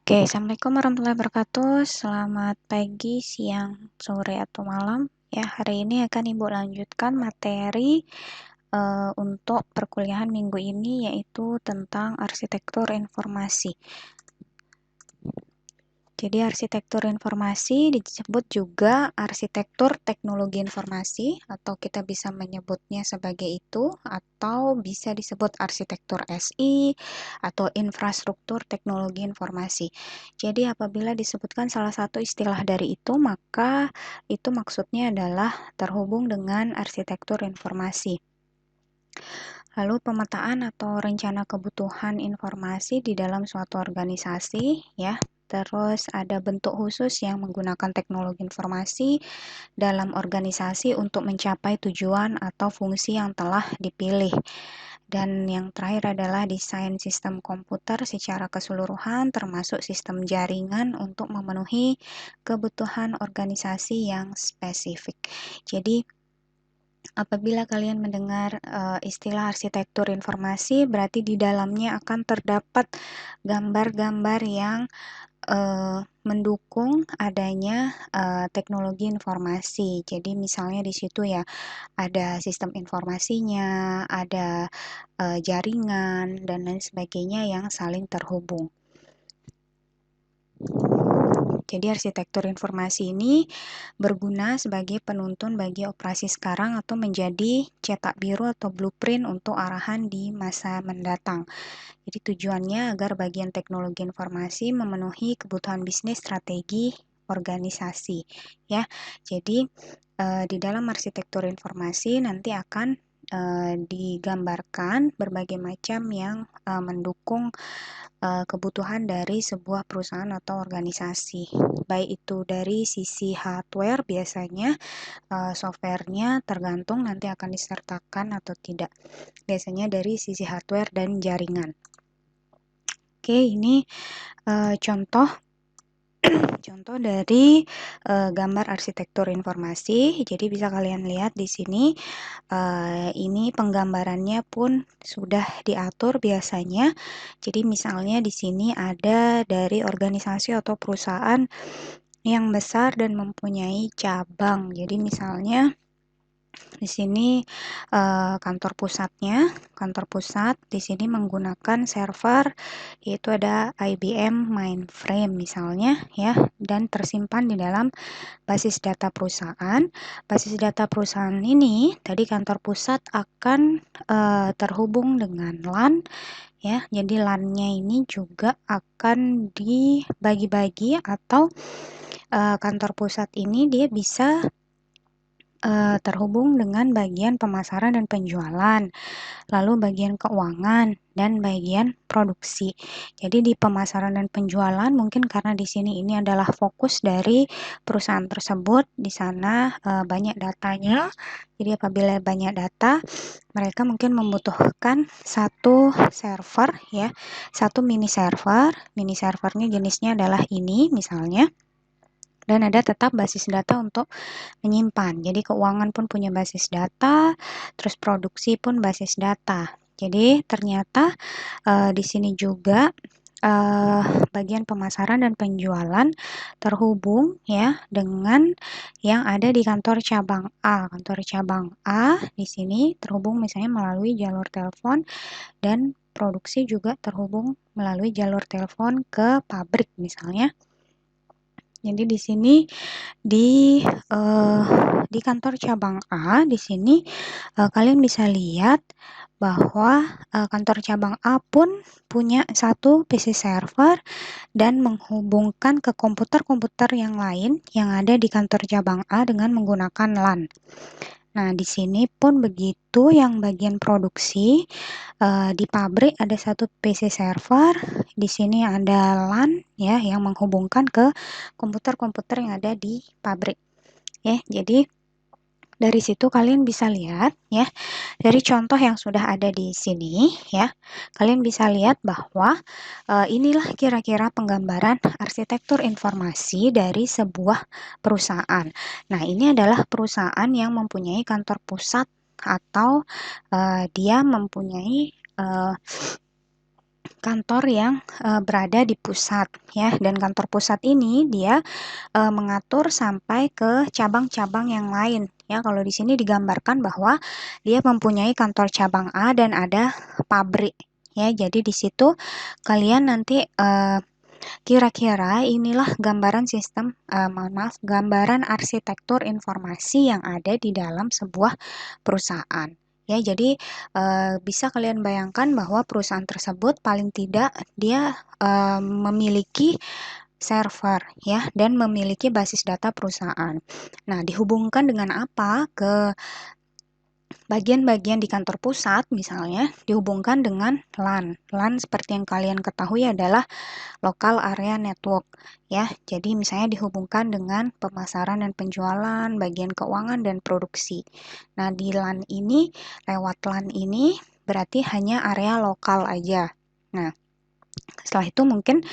Oke, Assalamualaikum warahmatullahi wabarakatuh. Selamat pagi, siang, sore, atau malam. Ya, hari ini akan Ibu lanjutkan materi untuk perkuliahan minggu ini, yaitu tentang arsitektur informasi. Jadi arsitektur informasi disebut juga arsitektur teknologi informasi, atau kita bisa menyebutnya sebagai itu, atau bisa disebut arsitektur SI atau infrastruktur teknologi informasi. Jadi apabila disebutkan salah satu istilah dari itu, maka itu maksudnya adalah terhubung dengan arsitektur informasi. Lalu pemetaan atau rencana kebutuhan informasi di dalam suatu organisasi, ya. Terus ada bentuk khusus yang menggunakan teknologi informasi dalam organisasi untuk mencapai tujuan atau fungsi yang telah dipilih. Dan yang terakhir adalah desain sistem komputer secara keseluruhan, termasuk sistem jaringan untuk memenuhi kebutuhan organisasi yang spesifik. Jadi, apabila kalian mendengar istilah arsitektur informasi, berarti di dalamnya akan terdapat gambar-gambar yang mendukung adanya teknologi informasi. Jadi misalnya di situ ya ada sistem informasinya, ada jaringan dan lain sebagainya yang saling terhubung. Jadi arsitektur informasi ini berguna sebagai penuntun bagi operasi sekarang atau menjadi cetak biru atau blueprint untuk arahan di masa mendatang. Jadi tujuannya agar bagian teknologi informasi memenuhi kebutuhan bisnis strategi organisasi, ya. Jadi di dalam arsitektur informasi nanti akan digambarkan berbagai macam yang mendukung kebutuhan dari sebuah perusahaan atau organisasi, baik itu dari sisi hardware biasanya, softwarenya tergantung nanti akan disertakan atau tidak, biasanya dari sisi hardware dan jaringan. Oke, ini contoh dari gambar arsitektur informasi. Jadi bisa kalian lihat di sini, ini penggambarannya pun sudah diatur biasanya. Jadi misalnya di sini ada dari organisasi atau perusahaan yang besar dan mempunyai cabang. Jadi misalnya di sini kantor pusatnya, kantor pusat di sini menggunakan server, yaitu ada IBM mainframe misalnya ya, dan tersimpan di dalam basis data perusahaan. Basis data perusahaan ini tadi kantor pusat akan terhubung dengan LAN ya. Jadi LAN-nya ini juga akan dibagi-bagi atau kantor pusat ini dia bisa terhubung dengan bagian pemasaran dan penjualan, lalu bagian keuangan dan bagian produksi. Jadi di pemasaran dan penjualan mungkin karena di sini ini adalah fokus dari perusahaan tersebut, di sana banyak datanya. Jadi apabila banyak data, mereka mungkin membutuhkan satu server ya, satu mini server. Mini servernya jenisnya adalah ini misalnya. Dan ada tetap basis data untuk menyimpan. Jadi keuangan pun punya basis data, terus produksi pun basis data. Jadi ternyata di sini juga bagian pemasaran dan penjualan terhubung ya dengan yang ada di kantor cabang A. Kantor cabang A di sini terhubung misalnya melalui jalur telepon, dan produksi juga terhubung melalui jalur telepon ke pabrik misalnya. Jadi di sini di kantor cabang A di sini kalian bisa lihat bahwa kantor cabang A pun punya satu PC server dan menghubungkan ke komputer-komputer yang lain yang ada di kantor cabang A dengan menggunakan LAN. Nah, di sini pun begitu, yang bagian produksi di pabrik ada satu PC server, di sini ada LAN ya yang menghubungkan ke komputer-komputer yang ada di pabrik. Ya, jadi dari situ kalian bisa lihat ya, dari contoh yang sudah ada di sini ya, kalian bisa lihat bahwa inilah kira-kira penggambaran arsitektur informasi dari sebuah perusahaan. Nah, ini adalah perusahaan yang mempunyai kantor pusat atau dia mempunyai kantor yang berada di pusat ya, dan kantor pusat ini dia mengatur sampai ke cabang-cabang yang lain ya. Kalau di sini digambarkan bahwa dia mempunyai kantor cabang A dan ada pabrik ya. Jadi di situ kalian nanti kira-kira inilah gambaran sistem, gambaran arsitektur informasi yang ada di dalam sebuah perusahaan. Ya, jadi bisa kalian bayangkan bahwa perusahaan tersebut paling tidak dia memiliki server ya dan memiliki basis data perusahaan. Nah, dihubungkan dengan apa ke bagian-bagian di kantor pusat misalnya dihubungkan dengan LAN. LAN seperti yang kalian ketahui adalah Local Area Network ya. Jadi misalnya dihubungkan dengan pemasaran dan penjualan, bagian keuangan dan produksi. Nah, di LAN ini, lewat LAN ini berarti hanya area lokal aja. Nah, setelah itu mungkin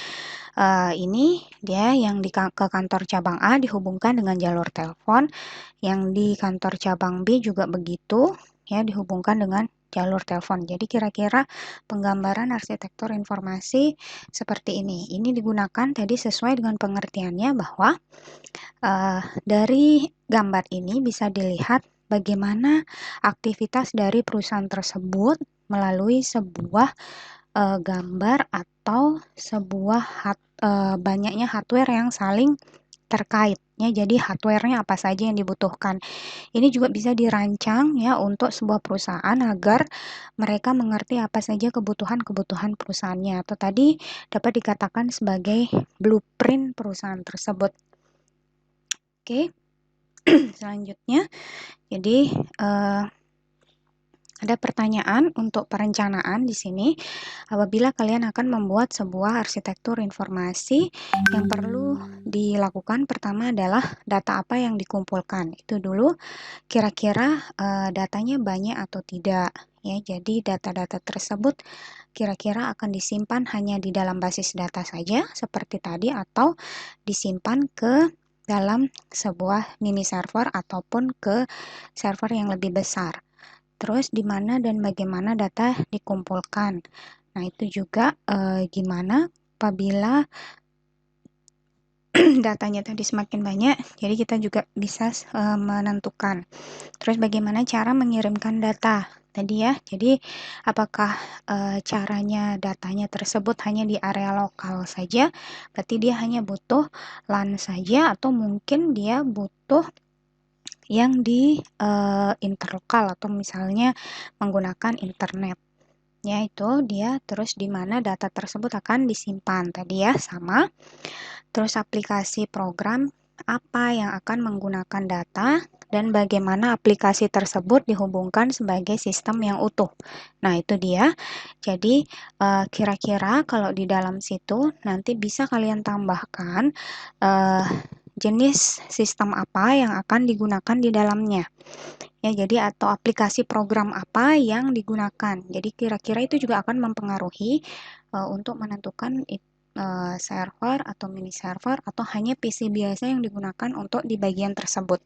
ini dia yang ke kantor cabang A dihubungkan dengan jalur telepon, yang di kantor cabang B juga begitu ya, dihubungkan dengan jalur telepon. Jadi kira-kira penggambaran arsitektur informasi seperti ini. Ini digunakan tadi sesuai dengan pengertiannya bahwa dari gambar ini bisa dilihat bagaimana aktivitas dari perusahaan tersebut melalui sebuah gambar atau sebuah banyaknya hardware yang saling terkait ya. Jadi hardware-nya apa saja yang dibutuhkan. Ini juga bisa dirancang ya untuk sebuah perusahaan agar mereka mengerti apa saja kebutuhan-kebutuhan perusahaannya, atau tadi dapat dikatakan sebagai blueprint perusahaan tersebut. Oke. Selanjutnya, jadi ada pertanyaan untuk perencanaan di sini. Apabila kalian akan membuat sebuah arsitektur informasi, yang perlu dilakukan pertama adalah data apa yang dikumpulkan. Itu dulu, kira-kira datanya banyak atau tidak. Ya, jadi data-data tersebut kira-kira akan disimpan hanya di dalam basis data saja seperti tadi, atau disimpan ke dalam sebuah mini server ataupun ke server yang lebih besar. Terus di mana dan bagaimana data dikumpulkan. Nah, itu juga gimana apabila datanya tadi semakin banyak, jadi kita juga bisa menentukan. Terus bagaimana cara mengirimkan data tadi ya. Jadi apakah caranya datanya tersebut hanya di area lokal saja, berarti dia hanya butuh LAN saja, atau mungkin dia butuh yang di interlokal atau misalnya menggunakan internet. Yaitu dia terus di mana data tersebut akan disimpan tadi ya, sama. Terus aplikasi program apa yang akan menggunakan data dan bagaimana aplikasi tersebut dihubungkan sebagai sistem yang utuh. Nah, itu dia. Jadi kira-kira kalau di dalam situ nanti bisa kalian tambahkan jenis sistem apa yang akan digunakan di dalamnya. Ya, jadi atau aplikasi program apa yang digunakan. Jadi kira-kira itu juga akan mempengaruhi untuk menentukan server atau mini server atau hanya PC biasa yang digunakan untuk di bagian tersebut.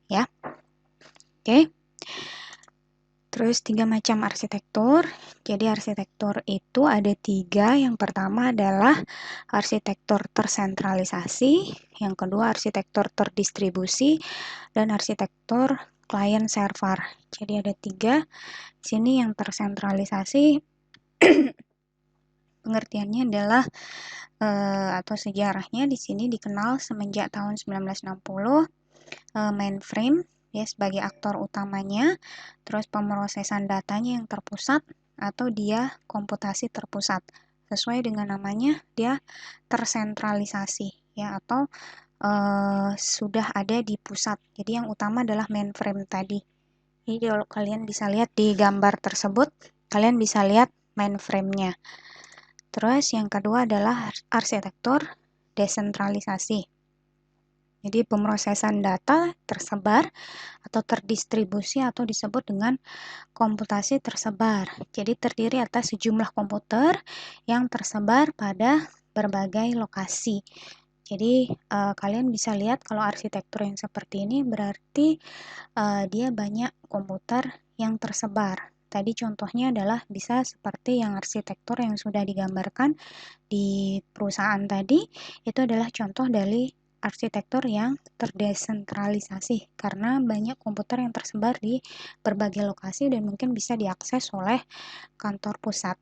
Ya. Oke. Terus 3 macam arsitektur. Jadi arsitektur itu ada 3. Yang pertama adalah arsitektur tersentralisasi, yang kedua arsitektur terdistribusi, dan arsitektur client server. Jadi ada 3. Sini yang tersentralisasi pengertiannya adalah atau sejarahnya di sini dikenal semenjak tahun 1960, mainframe ya sebagai aktor utamanya, terus pemrosesan datanya yang terpusat atau dia komputasi terpusat. Sesuai dengan namanya, dia tersentralisasi ya, atau sudah ada di pusat. Jadi yang utama adalah mainframe tadi. Jadi kalau kalian bisa lihat di gambar tersebut, kalian bisa lihat mainframe-nya. Terus yang kedua adalah arsitektur desentralisasi. Jadi pemrosesan data tersebar atau terdistribusi atau disebut dengan komputasi tersebar. Jadi terdiri atas sejumlah komputer yang tersebar pada berbagai lokasi. Jadi kalian bisa lihat kalau arsitektur yang seperti ini berarti dia banyak komputer yang tersebar. Tadi contohnya adalah bisa seperti yang arsitektur yang sudah digambarkan di perusahaan tadi, itu adalah contoh dari arsitektur yang terdesentralisasi karena banyak komputer yang tersebar di berbagai lokasi dan mungkin bisa diakses oleh kantor pusat.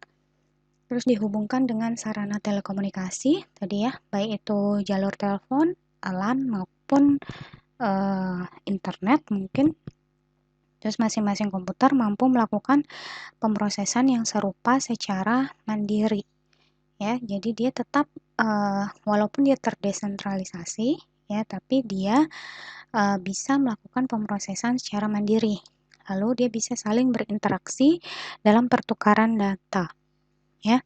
Terus dihubungkan dengan sarana telekomunikasi tadi ya, baik itu jalur telepon, LAN maupun internet mungkin. Terus masing-masing komputer mampu melakukan pemrosesan yang serupa secara mandiri. Ya, jadi dia tetap walaupun dia terdesentralisasi ya, tapi dia bisa melakukan pemrosesan secara mandiri. Lalu dia bisa saling berinteraksi dalam pertukaran data. Ya,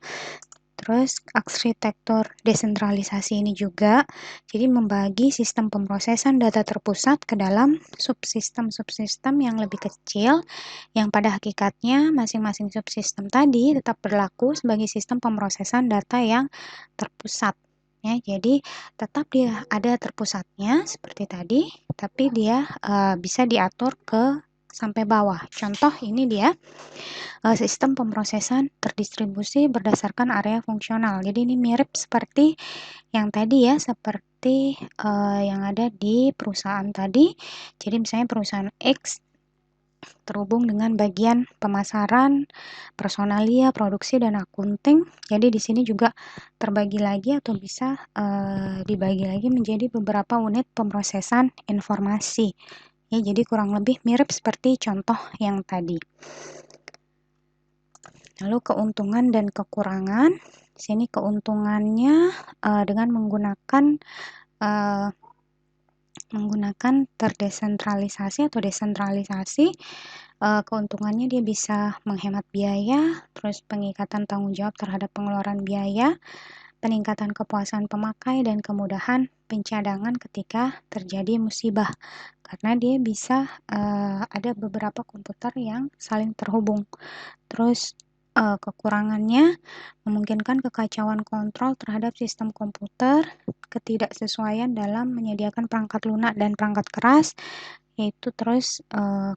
terus arsitektur desentralisasi ini juga jadi membagi sistem pemrosesan data terpusat ke dalam subsistem-subsistem yang lebih kecil yang pada hakikatnya masing-masing subsistem tadi tetap berlaku sebagai sistem pemrosesan data yang terpusat. Ya, jadi tetap dia ada terpusatnya seperti tadi, tapi dia bisa diatur ke sampai bawah. Contoh ini dia sistem pemrosesan terdistribusi berdasarkan area fungsional. Jadi ini mirip seperti yang tadi ya, seperti yang ada di perusahaan tadi. Jadi misalnya perusahaan X terhubung dengan bagian pemasaran, personalia, produksi, dan akunting. Jadi di sini juga terbagi lagi atau bisa dibagi lagi menjadi beberapa unit pemrosesan informasi. Ya, jadi kurang lebih mirip seperti contoh yang tadi. Lalu keuntungan dan kekurangan. Di sini keuntungannya dengan menggunakan terdesentralisasi atau desentralisasi, keuntungannya dia bisa menghemat biaya, terus pengikatan tanggung jawab terhadap pengeluaran biaya, peningkatan kepuasan pemakai, dan kemudahan pencadangan ketika terjadi musibah. Karena dia bisa ada beberapa komputer yang saling terhubung. Terus kekurangannya memungkinkan kekacauan kontrol terhadap sistem komputer, ketidaksesuaian dalam menyediakan perangkat lunak dan perangkat keras, yaitu terus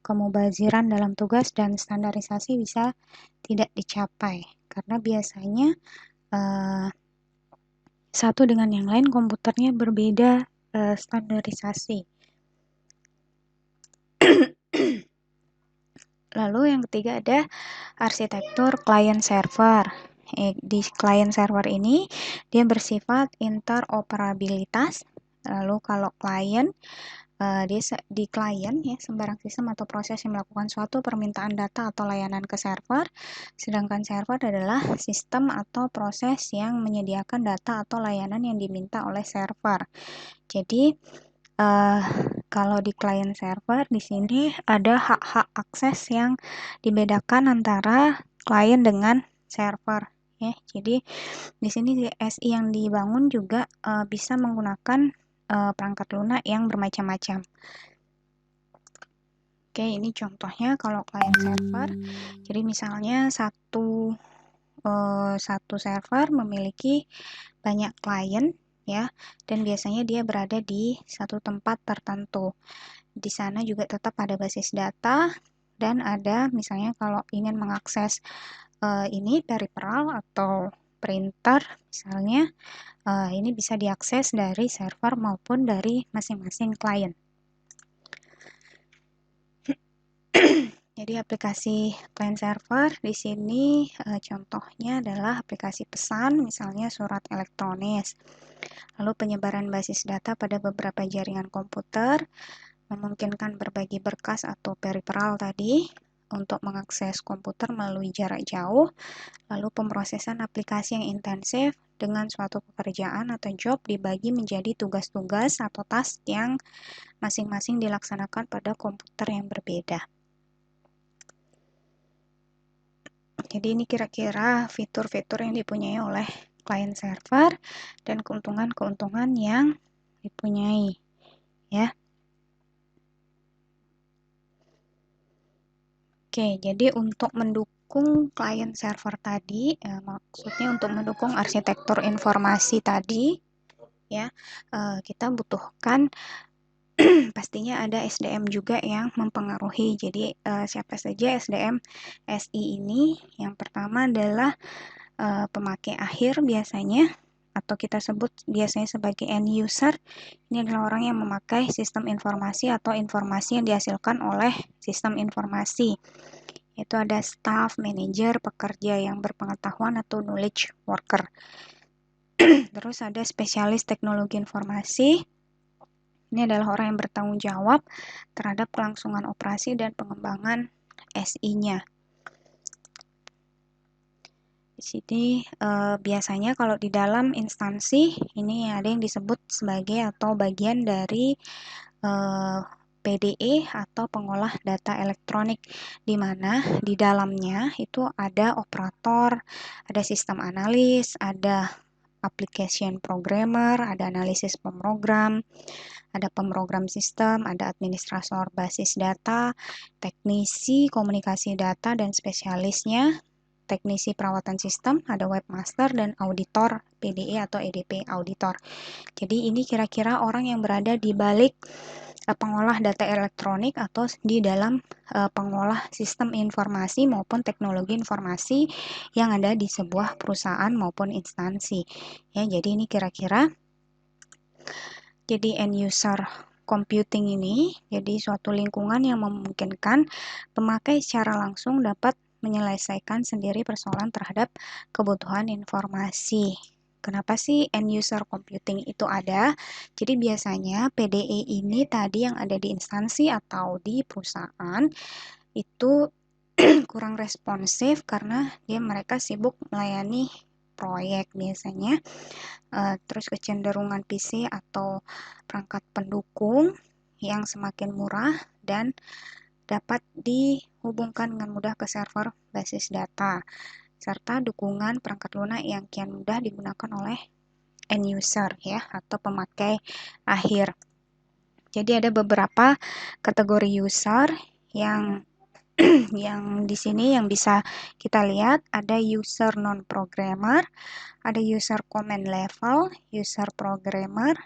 kemubaziran dalam tugas dan standarisasi bisa tidak dicapai. Karena biasanya satu dengan yang lain komputernya berbeda standarisasi. Lalu yang ketiga ada arsitektur client server. Di client server ini dia bersifat interoperabilitas. Lalu kalau client dia di client ya sembarang sistem atau proses yang melakukan suatu permintaan data atau layanan ke server, sedangkan server adalah sistem atau proses yang menyediakan data atau layanan yang diminta oleh server. Jadi kalau di client server di sini ada hak-hak akses yang dibedakan antara client dengan server ya. Jadi di sini SI yang dibangun juga bisa menggunakan perangkat lunak yang bermacam-macam. Oke, ini contohnya kalau client server. Jadi misalnya satu server memiliki banyak klien ya, dan biasanya dia berada di satu tempat tertentu. Di sana juga tetap ada basis data dan ada misalnya kalau ingin mengakses ini peripheral atau printer misalnya, ini bisa diakses dari server maupun dari masing-masing klien. Jadi aplikasi client server di sini contohnya adalah aplikasi pesan, misalnya surat elektronis. Lalu penyebaran basis data pada beberapa jaringan komputer, memungkinkan berbagi berkas atau peripheral tadi untuk mengakses komputer melalui jarak jauh. Lalu pemrosesan aplikasi yang intensif dengan suatu pekerjaan atau job dibagi menjadi tugas-tugas atau task yang masing-masing dilaksanakan pada komputer yang berbeda. Jadi ini kira-kira fitur-fitur yang dipunyai oleh client server dan keuntungan-keuntungan yang dipunyai ya. Oke, jadi untuk mendukung client server tadi, maksudnya untuk mendukung arsitektur informasi tadi ya, kita butuhkan pastinya ada SDM juga yang mempengaruhi. Jadi siapa saja SDM SI ini? Yang pertama adalah pemakai akhir biasanya, atau kita sebut biasanya sebagai end user. Ini adalah orang yang memakai sistem informasi atau informasi yang dihasilkan oleh sistem informasi. Itu ada staff, manager, pekerja yang berpengetahuan atau knowledge worker. Terus ada spesialis teknologi informasi. Ini adalah orang yang bertanggung jawab terhadap kelangsungan operasi dan pengembangan SI-nya. Di sini biasanya kalau di dalam instansi ini ada yang disebut sebagai atau bagian dari PDE atau pengolah data elektronik, di mana di dalamnya itu ada operator, ada sistem analis, ada application programmer, ada analisis pemrogram, ada pemrogram sistem, ada administrator basis data, teknisi komunikasi data dan spesialisnya, teknisi perawatan sistem, ada webmaster dan auditor PDE atau EDP auditor. Jadi ini kira-kira orang yang berada di balik pengolah data elektronik atau di dalam pengolah sistem informasi maupun teknologi informasi yang ada di sebuah perusahaan maupun instansi. Ya, jadi ini kira-kira jadi end user computing ini jadi suatu lingkungan yang memungkinkan pemakai secara langsung dapat menyelesaikan sendiri persoalan terhadap kebutuhan informasi. Kenapa sih end user computing itu ada? Jadi biasanya PDE ini tadi yang ada di instansi atau di perusahaan itu kurang responsif karena mereka sibuk melayani proyek biasanya. Terus kecenderungan PC atau perangkat pendukung yang semakin murah dan dapat dihubungkan dengan mudah ke server basis data, serta dukungan perangkat lunak yang kian mudah digunakan oleh end user ya atau pemakai akhir. Jadi ada beberapa kategori user yang yang di sini yang bisa kita lihat, ada user non programmer, ada user command level, user programmer,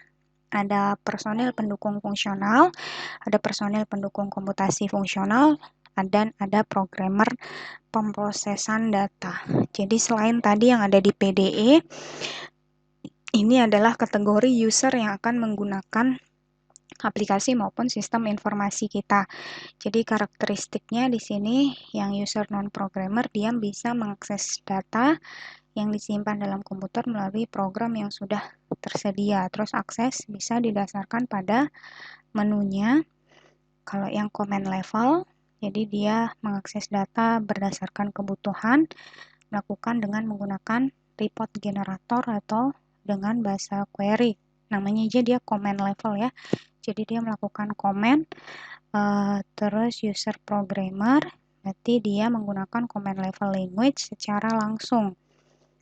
ada personil pendukung fungsional, ada personil pendukung komputasi fungsional, dan ada programmer pemrosesan data. Jadi selain tadi yang ada di PDE, ini adalah kategori user yang akan menggunakan aplikasi maupun sistem informasi kita. Jadi karakteristiknya di sini yang user non-programmer dia bisa mengakses data yang disimpan dalam komputer melalui program yang sudah tersedia. Terus akses bisa didasarkan pada menunya. Kalau yang command level, jadi dia mengakses data berdasarkan kebutuhan, melakukan dengan menggunakan report generator atau dengan bahasa query. Namanya aja dia command level ya. Jadi dia melakukan command, terus user programmer, berarti dia menggunakan command level language secara langsung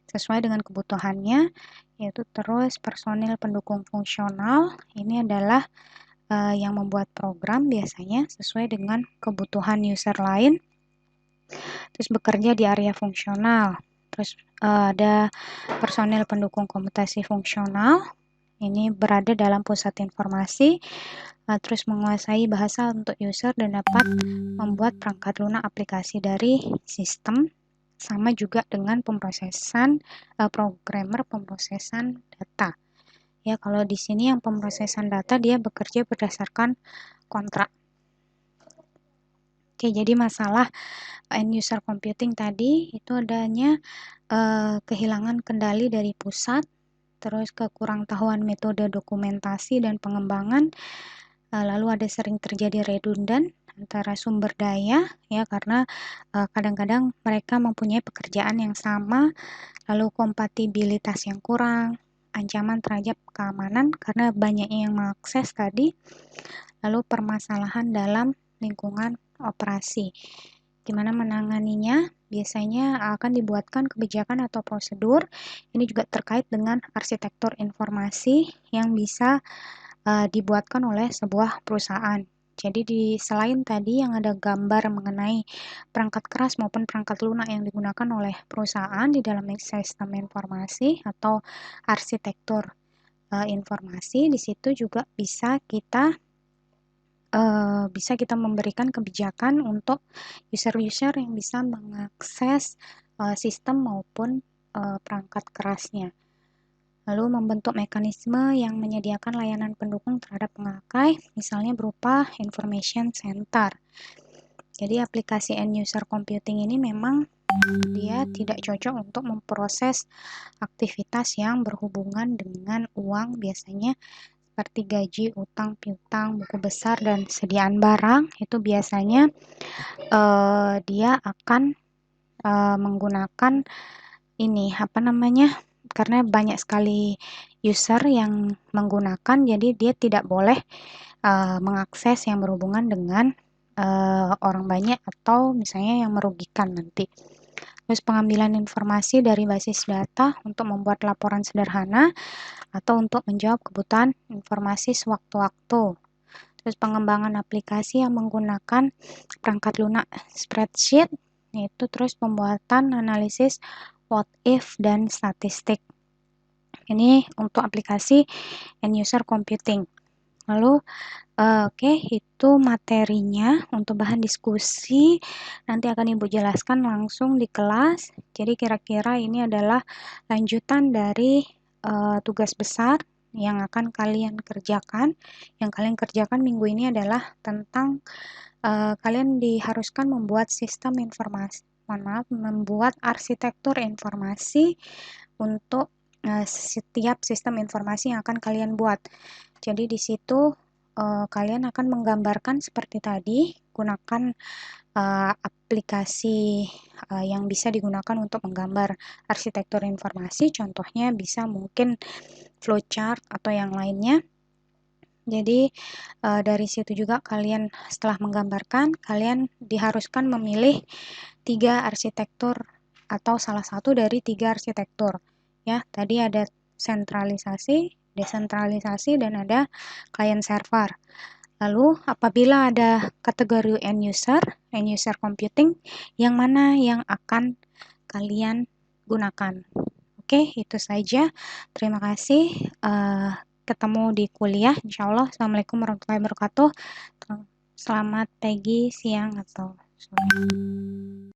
sesuai dengan kebutuhannya, yaitu terus personil pendukung fungsional ini adalah yang membuat program biasanya sesuai dengan kebutuhan user lain, terus bekerja di area fungsional. Terus ada personil pendukung komputasi fungsional, ini berada dalam pusat informasi, terus menguasai bahasa untuk user dan dapat membuat perangkat lunak aplikasi dari sistem, sama juga dengan pemrosesan programmer pemrosesan data. Ya, kalau di sini yang pemrosesan data dia bekerja berdasarkan kontrak. Oke, jadi masalah end user computing tadi itu adanya kehilangan kendali dari pusat, terus kekurangtahuan metode dokumentasi dan pengembangan, lalu ada sering terjadi redundan antara sumber daya ya karena kadang-kadang mereka mempunyai pekerjaan yang sama, lalu kompatibilitas yang kurang, ancaman terhadap keamanan karena banyaknya yang mengakses tadi, lalu permasalahan dalam lingkungan operasi. Gimana menanganinya? Biasanya akan dibuatkan kebijakan atau prosedur. Ini juga terkait dengan arsitektur informasi yang bisa dibuatkan oleh sebuah perusahaan. Jadi selain tadi yang ada gambar mengenai perangkat keras maupun perangkat lunak yang digunakan oleh perusahaan di dalam sistem informasi atau arsitektur informasi, di situ juga bisa kita bisa kita memberikan kebijakan untuk user-user yang bisa mengakses sistem maupun perangkat kerasnya. Lalu membentuk mekanisme yang menyediakan layanan pendukung terhadap pengakai, misalnya berupa information center. Jadi aplikasi end user computing ini memang dia tidak cocok untuk memproses aktivitas yang berhubungan dengan uang, biasanya seperti gaji, utang piutang, buku besar, dan sediaan barang. Itu biasanya dia akan menggunakan ini apa namanya, karena banyak sekali user yang menggunakan, jadi dia tidak boleh mengakses yang berhubungan dengan orang banyak atau misalnya yang merugikan nanti. Terus pengambilan informasi dari basis data untuk membuat laporan sederhana atau untuk menjawab kebutuhan informasi sewaktu-waktu. Terus pengembangan aplikasi yang menggunakan perangkat lunak spreadsheet, yaitu terus pembuatan analisis what if dan statistik. Ini untuk aplikasi end user computing. Lalu oke, itu materinya untuk bahan diskusi. Nanti akan Ibu jelaskan langsung di kelas. Jadi kira-kira ini adalah lanjutan dari tugas besar yang akan kalian kerjakan. Yang kalian kerjakan minggu ini adalah tentang kalian diharuskan membuat sistem informasi, membuat arsitektur informasi untuk setiap sistem informasi yang akan kalian buat. Jadi di situ kalian akan menggambarkan seperti tadi, gunakan aplikasi yang bisa digunakan untuk menggambar arsitektur informasi, contohnya bisa mungkin flowchart atau yang lainnya. Jadi dari situ juga kalian setelah menggambarkan, kalian diharuskan memilih 3 arsitektur atau salah satu dari 3 arsitektur. Ya, tadi ada sentralisasi, desentralisasi, dan ada client server. Lalu apabila ada kategori end user computing, yang mana yang akan kalian gunakan. Oke, itu saja. Terima kasih. Ketemu di kuliah, insya Allah. Assalamualaikum warahmatullahi wabarakatuh. Selamat pagi, siang, atau sore.